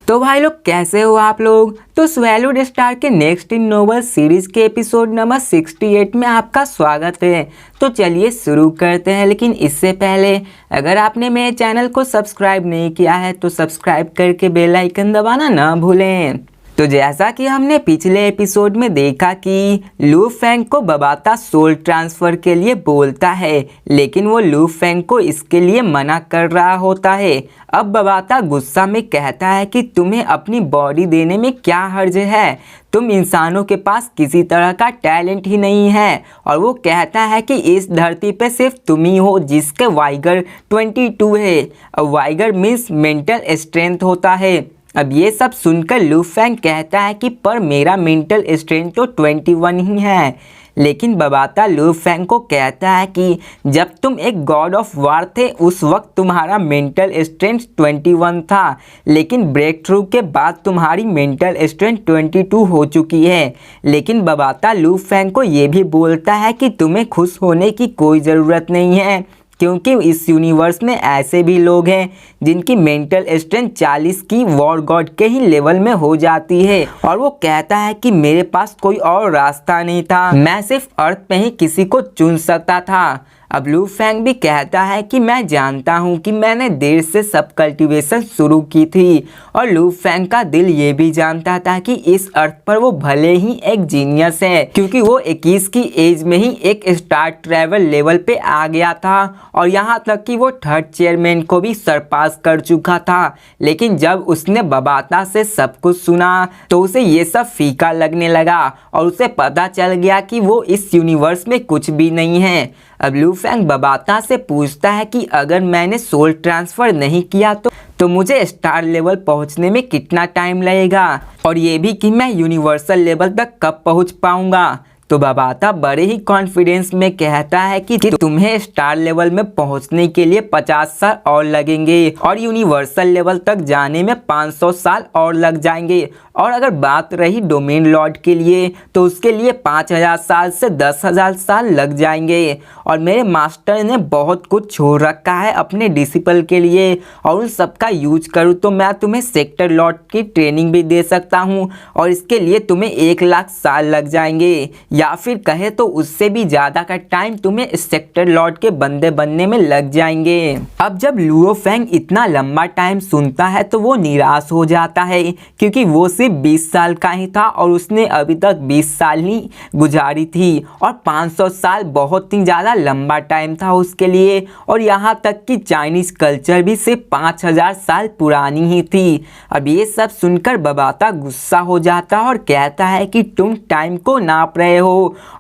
तो भाई लोग कैसे हो आप लोग। तो स्वैलोड स्टार के नेक्स्ट इन नोवेल सीरीज के एपिसोड नंबर 68 में आपका स्वागत है। तो चलिए शुरू करते हैं, लेकिन इससे पहले अगर आपने मेरे चैनल को सब्सक्राइब नहीं किया है तो सब्सक्राइब करके बेल आइकन दबाना ना भूलें। तो जैसा कि हमने पिछले एपिसोड में देखा कि लू फेंग को बबाता सोल ट्रांसफ़र के लिए बोलता है, लेकिन वो लू फेंग को इसके लिए मना कर रहा होता है। अब बबाता गुस्सा में कहता है कि तुम्हें अपनी बॉडी देने में क्या हर्ज है, तुम इंसानों के पास किसी तरह का टैलेंट ही नहीं है। और वो कहता है कि इस धरती पे सिर्फ तुम ही हो जिसके वाइगर 22 है। वाइगर मीन्स मेंटल स्ट्रेंथ होता है। अब ये सब सुनकर लू फेंग कहता है कि पर मेरा मेंटल स्ट्रेंथ तो 21 ही है। लेकिन बबाता लू फेंग को कहता है कि जब तुम एक गॉड ऑफ वार थे उस वक्त तुम्हारा मेंटल स्ट्रेंथ 21 था, लेकिन ब्रेक थ्रू के बाद तुम्हारी मेंटल स्ट्रेंथ 22 हो चुकी है। लेकिन बबाता लू फेंग को ये भी बोलता है कि तुम्हें खुश होने की कोई ज़रूरत नहीं है, क्योंकि इस यूनिवर्स में ऐसे भी लोग हैं जिनकी मेंटल स्ट्रेंथ 40 की वॉर गॉड के ही लेवल में हो जाती है। और वो कहता है कि मेरे पास कोई और रास्ता नहीं था, मैं सिर्फ अर्थ पे ही किसी को चुन सकता था। अब लू फेंग भी कहता है कि मैं जानता हूँ कि मैंने देर से सब कल्टीवेशन शुरू की थी। और लू फेंग का दिल ये भी जानता था कि इस अर्थ पर वो भले ही एक जीनियस है, क्योंकि वो 21 की एज में ही एक स्टार ट्रैवल लेवल पे आ गया था और यहाँ तक कि वो थर्ड चेयरमैन को भी सरपास कर चुका था। लेकिन जब उसने बबाता से सब कुछ सुना तो उसे ये सब फीका लगने लगा और उसे पता चल गया कि वो इस यूनिवर्स में कुछ भी नहीं है। अब लू फेंग बबाता से पूछता है कि अगर मैंने सोल ट्रांसफ़र नहीं किया तो मुझे स्टार लेवल पहुंचने में कितना टाइम लगेगा, और ये भी कि मैं यूनिवर्सल लेवल तक कब पहुंच पाऊंगा। तो बबाता बड़े ही कॉन्फिडेंस में कहता है कि तुम्हें स्टार लेवल में पहुंचने के लिए 50 साल और लगेंगे और यूनिवर्सल लेवल तक जाने में 500 साल और लग जाएंगे। और अगर बात रही डोमेन लॉर्ड के लिए तो उसके लिए 5000 साल से 10,000 साल लग जाएंगे। और मेरे मास्टर ने बहुत कुछ छोड़ रखा है अपने डिसिपल के लिए, और उन सब का यूज करूँ तो मैं तुम्हें सेक्टर लॉर्ड की ट्रेनिंग भी दे सकता हूँ, और इसके लिए तुम्हें 1 लाख साल लग जाएंगे, या फिर कहे तो उससे भी ज़्यादा का टाइम तुम्हें सेक्टर लॉर्ड के बंदे बनने में लग जाएंगे। अब जब लुओ फेंग इतना लंबा टाइम सुनता है तो वो निराश हो जाता है, क्योंकि वो सिर्फ 20 साल का ही था और उसने अभी तक 20 साल ही गुजारी थी, और 500 साल बहुत ही ज़्यादा लंबा टाइम था उसके लिए। और यहाँ तक कि चाइनीज़ कल्चर भी सिर्फ 5000 साल पुरानी ही थी। अब ये सब सुनकर बबाता गुस्सा हो जाता है और कहता है कि तुम टाइम को नाप रहे हो।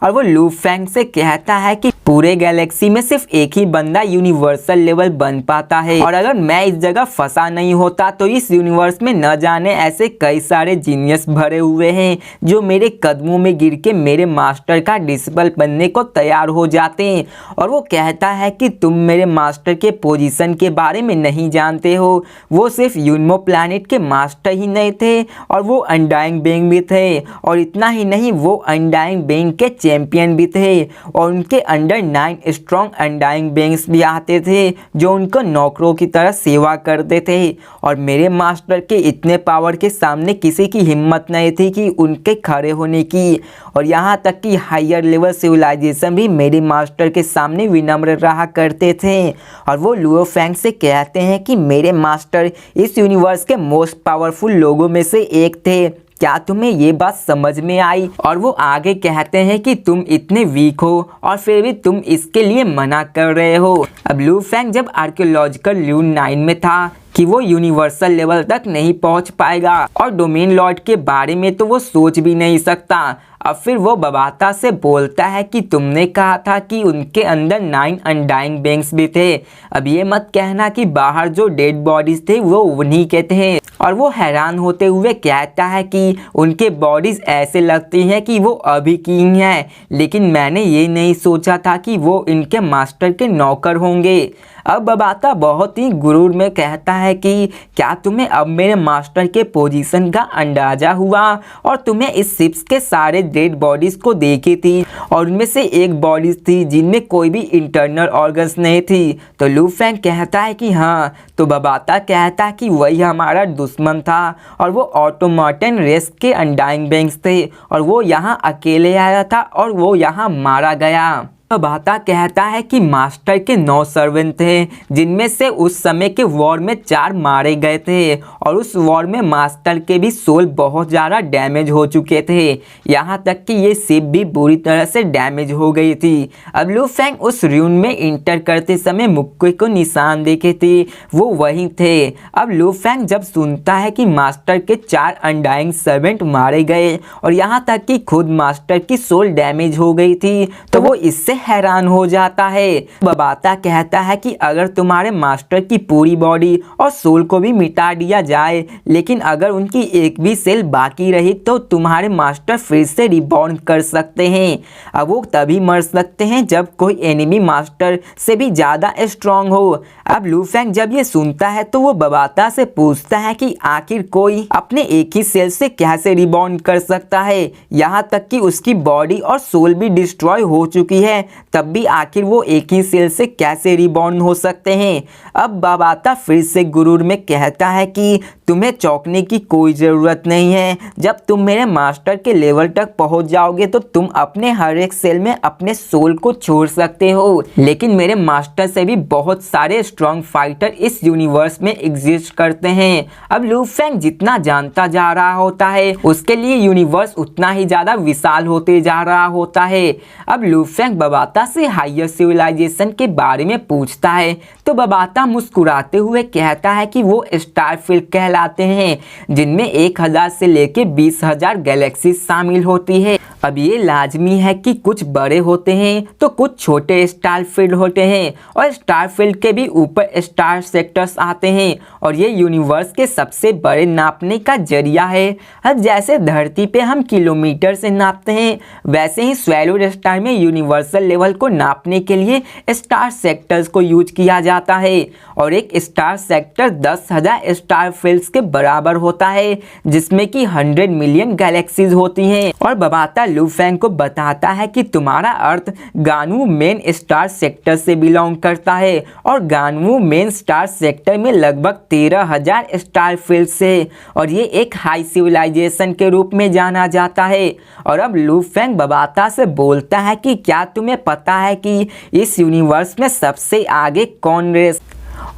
और वो लू फेंग से कहता है कि पूरे गैलेक्सी में सिर्फ एक ही बंदा यूनिवर्सल लेवल बन पाता है, और अगर मैं इस जगह फंसा नहीं होता तो इस यूनिवर्स में न जाने ऐसे कई सारे जीनियस भरे हुए हैं जो मेरे कदमों में गिर के मेरे मास्टर का डिसिपल बनने को तैयार हो जाते हैं। और वो कहता है कि तुम मेरे मास्टर के पोजीशन के बारे में नहीं जानते हो, वो सिर्फ यूनमो प्लैनेट के मास्टर ही नहीं थे और वो अनडाइंग बेंग भी थे, और इतना ही नहीं वो अनडाइंग बेंग के चैंपियन भी थे, और उनके अंडर 9 स्ट्रॉन्ग अनडाइंग बेंग्स भी आते थे जो उनको नौकरों की तरह सेवा करते थे। और मेरे मास्टर के इतने पावर के सामने किसी की हिम्मत नहीं थी कि उनके खड़े होने की, और यहाँ तक कि हायर लेवल सिविलाइजेशन भी मेरे मास्टर के सामने विनम्र रहा करते थे। और वो लुओ फेंग से कहते हैं कि मेरे मास्टर इस यूनिवर्स के मोस्ट पावरफुल लोगों में से एक थे। क्या तुम्हें ये बात समझ में आई? और वो आगे कहते हैं कि तुम इतने वीक हो और फिर भी तुम इसके लिए मना कर रहे हो। अब लू फेंग जब आर्कियोलॉजिकल ल्यून 9 में था कि वो यूनिवर्सल लेवल तक नहीं पहुंच पाएगा, और डोमेन लॉर्ड के बारे में तो वो सोच भी नहीं सकता। अब फिर वो बबाता से बोलता है कि तुमने कहा था कि उनके अंदर 9 अनडाइंग बेंग्स भी थे। अब ये मत कहना कि बाहर जो डेड बॉडीज थे वो उन्हीं के थे। और वो हैरान होते हुए कहता है कि उनके बॉडीज ऐसे लगती हैं कि वो अभी की ही हैं, लेकिन मैंने ये नहीं सोचा था कि वो इनके मास्टर के नौकर होंगे। अब बबाता बहुत ही गुरूर में कहता है कि क्या तुम्हें अब मेरे मास्टर के पोजीशन का अंदाजा हुआ, और तुम्हें इस शिप्स के सारे डेड बॉडीज को देखी थी और उनमें से एक बॉडीज थी जिनमें कोई भी इंटरनल ऑर्गन्स नहीं थी। तो लू फेंग कहता है कि हाँ। तो बबाता कहता है कि वही हमारा दुश्मन था और वो ऑटोमेटन रेस के अनडाइंग बेंग्स थे और वो यहाँ अकेले आया था और वो यहाँ मारा गया। बबाता कहता है कि मास्टर के 9 सर्वेंट थे जिनमें से उस समय के वॉर में 4 मारे गए थे और उस वॉर में मास्टर के भी सोल बहुत ज़्यादा डैमेज हो चुके थे, यहाँ तक कि ये शिप भी बुरी तरह से डैमेज हो गई थी। अब लू फेंग उस र्यून में इंटर करते समय मुक्के को निशान देखे थे वो वही थे। अब लू फेंग जब सुनता है कि मास्टर के 4 अनडाइंग सर्वेंट मारे गए और यहाँ तक कि खुद मास्टर की सोल डैमेज हो गई थी तो वो इससे हैरान हो जाता है। बबाता कहता है कि अगर तुम्हारे मास्टर की पूरी बॉडी और सोल को भी मिटा दिया जाए लेकिन अगर उनकी एक भी सेल बाकी रही तो तुम्हारे मास्टर फिर से रिबॉर्न कर सकते हैं। अब वो तभी मर सकते हैं जब कोई एनिमी मास्टर से भी ज़्यादा स्ट्रांग हो। अब लू फेंग जब ये सुनता है तो वो बबाता से पूछता है कि आखिर कोई अपने एक ही सेल से कैसे रिबॉर्न कर सकता है, यहाँ तक कि उसकी बॉडी और सोल भी डिस्ट्रॉय हो चुकी है तब भी आखिर वो एक ही सेल से कैसे रिबॉर्न हो सकते हैं। अब बबाता फिर से गुरूर में कहता है कि तुम्हें चौंकने की कोई ज़रूरत नहीं है, जब तुम मेरे मास्टर के लेवल तक पहुंच जाओगे तो तुम अपने हर एक सेल में अपने सोल को छोड़ सकते हो, लेकिन मेरे मास्टर से भी बहुत सारे स्ट्रॉन्ग फाइटर इस यूनिवर्स में एग्जिस्ट करते हैं। अब लू फेंग जितना जानता जा रहा होता है उसके लिए यूनिवर्स उतना ही ज़्यादा विशाल होते जा रहा होता है। अब लू फेंग बबाता से हायर सिविलाइजेशन के बारे में पूछता है तो बबाता मुस्कुराते हुए कहता है कि वो स्टारफील्ड कहलाते हैं जिनमें 1000 से लेके 20,000 गैलेक्सी शामिल होती है। अब ये लाजमी है कि कुछ बड़े होते हैं तो कुछ छोटे स्टारफील्ड होते हैं और स्टारफील्ड के भी ऊपर स्टार सेक्टर्स आते हैं और ये यूनिवर्स के सबसे बड़े नापने का जरिया है। अब जैसे धरती पे हम किलोमीटर से नापते हैं वैसे ही स्वैलो स्टार में यूनिवर्सल लेवल को नापने के लिए स्टार सेक्टर्स को यूज किया जाता है और एक स्टार सेक्टर 10,000 स्टार फील्ड्स के बराबर होता है जिसमें कि 100 मिलियन गैलेक्सीज होती हैं। और बबाता लू फेंग को बताता है कि तुम्हारा अर्थ गानवू मेन स्टार सेक्टर से बिलोंग करता है और गानवू मेन स्टार सेक्टर में लगभग 13,000 स्टार फील्ड्स है और ये एक हाई सिविलाइजेशन के रूप में जाना जाता है। और अब लू फेंग बबाता से बोलता है कि क्या तुम्हें पता है कि इस यूनिवर्स में सबसे आगे कौन रेस,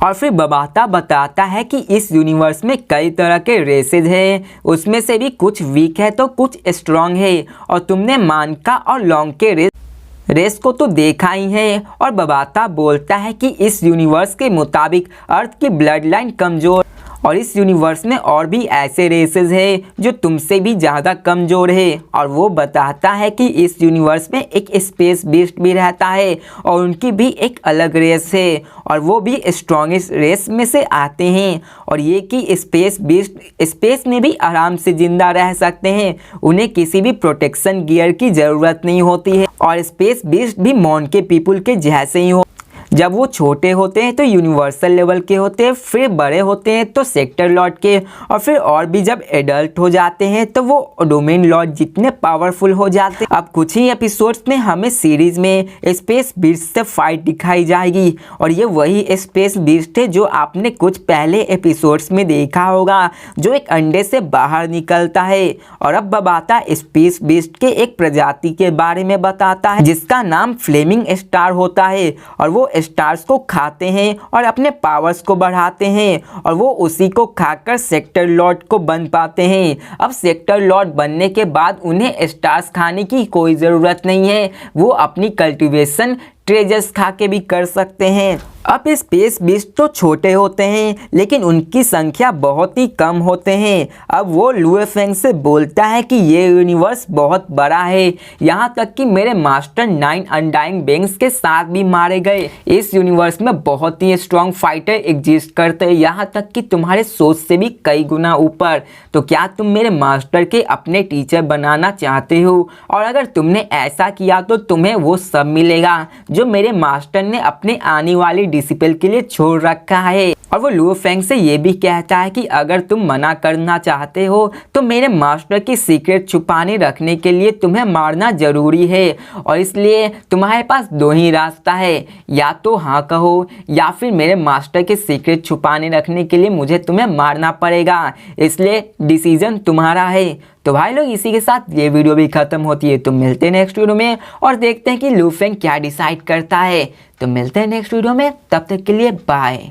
और फिर बबाता बताता है कि इस यूनिवर्स में कई तरह के रेसेज हैं, उसमें से भी कुछ वीक है तो कुछ स्ट्रॉन्ग है और तुमने मानका और लॉन्ग के रेस को तो देखा ही है। और बबाता बोलता है कि इस यूनिवर्स के मुताबिक अर्थ की ब्लड लाइन कमज़ोर और इस यूनिवर्स में और भी ऐसे रेसेस हैं जो तुमसे भी ज़्यादा कमज़ोर है। और वो बताता है कि इस यूनिवर्स में एक स्पेस बीस्ट भी रहता है और उनकी भी एक अलग रेस है और वो भी स्ट्रॉन्गेस्ट रेस में से आते हैं और ये कि स्पेस बीस्ट स्पेस में भी आराम से ज़िंदा रह सकते हैं, उन्हें किसी भी प्रोटेक्शन गियर की ज़रूरत नहीं होती है और स्पेस बीस्ट भी मॉन के पीपल के जैसे ही हो। जब वो छोटे होते हैं तो यूनिवर्सल लेवल के होते हैं, फिर बड़े होते हैं तो सेक्टर लॉर्ड के, और फिर और भी जब एडल्ट हो जाते हैं तो वो डोमेन लॉर्ड जितने पावरफुल हो जाते हैं। अब कुछ ही एपिसोड्स में हमें सीरीज में स्पेस बीस्ट से फाइट दिखाई जाएगी और ये वही स्पेस बीस्ट है जो आपने कुछ पहले एपिसोड्स में देखा होगा जो एक अंडे से बाहर निकलता है। और अब बबाता स्पेस बीस्ट के एक प्रजाति के बारे में बताता है जिसका नाम फ्लेमिंग स्टार होता है और वो स्टार्स को खाते हैं और अपने पावर्स को बढ़ाते हैं और वो उसी को खाकर सेक्टर लॉर्ड को बन पाते हैं। अब सेक्टर लॉर्ड बनने के बाद उन्हें स्टार्स खाने की कोई ज़रूरत नहीं है, वो अपनी कल्टीवेशन ट्रेजर्स खा के भी कर सकते हैं। अब स्पेस बीस्ट तो छोटे होते हैं लेकिन उनकी संख्या बहुत ही कम होते हैं। अब वो लू फेंग से बोलता है कि ये यूनिवर्स बहुत बड़ा है, यहाँ तक कि मेरे मास्टर 9 अनडाइंग बेंग्स के साथ भी मारे गए। इस यूनिवर्स में बहुत ही स्ट्रॉन्ग फाइटर एग्जिस्ट करते हैं, यहाँ तक कि तुम्हारे सोच से भी कई गुना ऊपर। तो क्या तुम मेरे मास्टर के अपने टीचर बनाना चाहते हो? और अगर तुमने ऐसा किया तो तुम्हें वो सब मिलेगा जो मेरे मास्टर ने अपने आने वाली डिसिपल के लिए छोड़ रखा है। और वो लुओ फेंग से ये भी कहता है कि अगर तुम मना करना चाहते हो तो मेरे मास्टर की सीक्रेट छुपाने रखने के लिए तुम्हें मारना जरूरी है, और इसलिए तुम्हारे पास दो ही रास्ता है, या तो हाँ कहो या फिर मेरे मास्टर की सीक्रेट छुपाने रखने के लिए मुझे तुम्हें मारना पड़ेगा, इसलिए डिसीजन तुम्हारा है। तो भाई लोग इसी के साथ ये वीडियो भी खत्म होती है। तो मिलते हैं नेक्स्ट वीडियो में और देखते हैं कि लू फेंग क्या डिसाइड करता है। तो मिलते हैं नेक्स्ट वीडियो में, तब तक के लिए बाय।